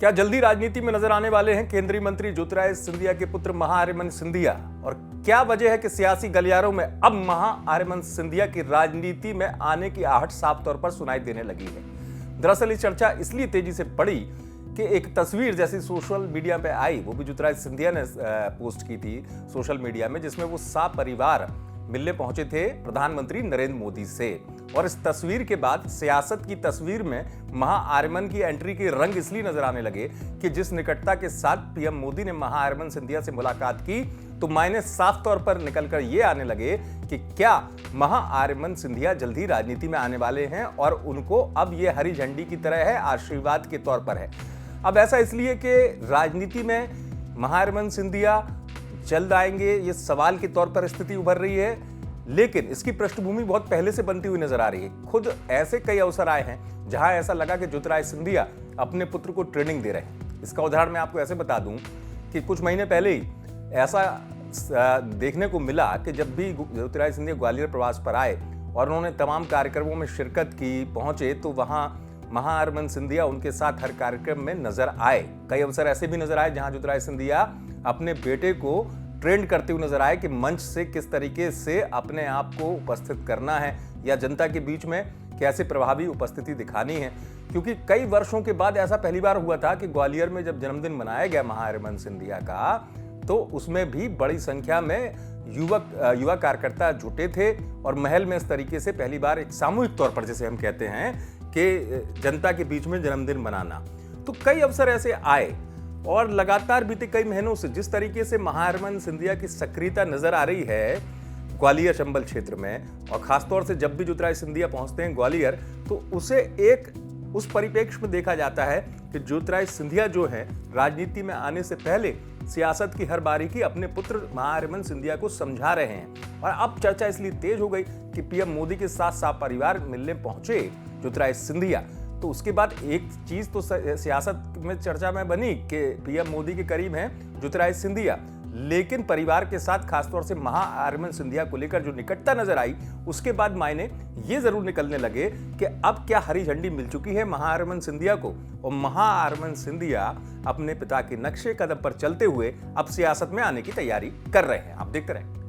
क्या जल्दी राजनीति में नजर आने वाले हैं केंद्रीय मंत्री ज्योतिरादित्य सिंधिया के पुत्र महाआर्यमन सिंधिया? और क्या वजह है कि सियासी गलियारों में अब महाआर्यमन सिंधिया की राजनीति में आने की आहट साफ तौर पर सुनाई देने लगी है? दरअसल ये चर्चा इसलिए तेजी से बढ़ी कि एक तस्वीर जैसी सोशल मीडिया पे आई, वो भी ज्योतिरादित्य सिंधिया ने पोस्ट की थी सोशल मीडिया में, जिसमें वो सपरिवार मिलने पहुंचे थे प्रधानमंत्री नरेंद्र मोदी से। और इस तस्वीर के बाद सियासत की तस्वीर में महाआर्यमन की एंट्री के रंग इसलिए नजर आने लगे कि जिस निकटता के साथ पीएम मोदी ने महाआर्यमन सिंधिया से मुलाकात की, तो मायने साफ तौर पर निकलकर ये आने लगे कि क्या महाआर्यमन सिंधिया जल्दी राजनीति में आने वाले हैं और उनको अब ये हरी झंडी की तरह है, आशीर्वाद के तौर पर है। अब ऐसा इसलिए कि राजनीति में महाआर्यमन सिंधिया जल्द आएंगे, ये सवाल के तौर पर स्थिति उभर रही है, लेकिन इसकी पृष्ठभूमि बहुत पहले से बनती हुई नजर आ रही है। खुद ऐसे कई अवसर आए हैं जहां ऐसा लगा कि ज्योतिरादित्य सिंधिया अपने पुत्र को ट्रेनिंग दे रहे हैं। इसका उदाहरण मैं आपको ऐसे बता दूं कि कुछ महीने पहले ही ऐसा देखने को मिला कि जब भी ज्योतिरादित्य सिंधिया ग्वालियर प्रवास पर आए और उन्होंने तमाम कार्यक्रमों में शिरकत की, पहुंचे, तो वहां महाआर्यमन सिंधिया उनके साथ हर कार्यक्रम में नजर आए। कई अवसर ऐसे भी नजर आए जहां ज्योतिरादित्य सिंधिया अपने बेटे को ट्रेंड करते हुए नजर आए कि मंच से किस तरीके से अपने आप को उपस्थित करना है या जनता के बीच में कैसे प्रभावी उपस्थिति दिखानी है। क्योंकि कई वर्षों के बाद ऐसा पहली बार हुआ था कि ग्वालियर में जब जन्मदिन मनाया गया महाआर्यमन सिंधिया का, तो उसमें भी बड़ी संख्या में युवा कार्यकर्ता जुटे थे और महल में इस तरीके से पहली बार एक सामूहिक तौर पर, जैसे हम कहते हैं कि जनता के बीच में जन्मदिन मनाना। तो कई अवसर ऐसे आए और लगातार बीते कई महीनों से जिस तरीके से महाआर्यमन सिंधिया की सक्रियता नजर आ रही है ग्वालियर चंबल क्षेत्र में, और खासतौर से जब भी ज्योतिरादित्य सिंधिया पहुंचते हैं ग्वालियर, तो उसे एक उस परिप्रेक्ष्य में देखा जाता है कि ज्योतिरादित्य सिंधिया जो है राजनीति में आने से पहले सियासत की हर बारीकी अपने पुत्र महाआर्यमन सिंधिया को समझा रहे हैं। और अब चर्चा इसलिए तेज हो गई कि पीएम मोदी के साथ सपरिवार मिलने पहुंचे ज्योतिरादित्य सिंधिया, तो उसके बाद एक चीज तो सियासत में चर्चा में बनी कि पीएम मोदी के करीब हैं ज्योतिरादित्य सिंधिया, लेकिन परिवार के साथ खासतौर से महाआर्यमन सिंधिया को लेकर जो निकटता नजर आई, उसके बाद मायने ये जरूर निकलने लगे कि अब क्या हरी झंडी मिल चुकी है महाआर्यमन सिंधिया को, और महाआर्यमन सिंधिया अपने पिता के नक्शे कदम पर चलते हुए अब सियासत में आने की तैयारी कर रहे हैं। आप देखते रहें।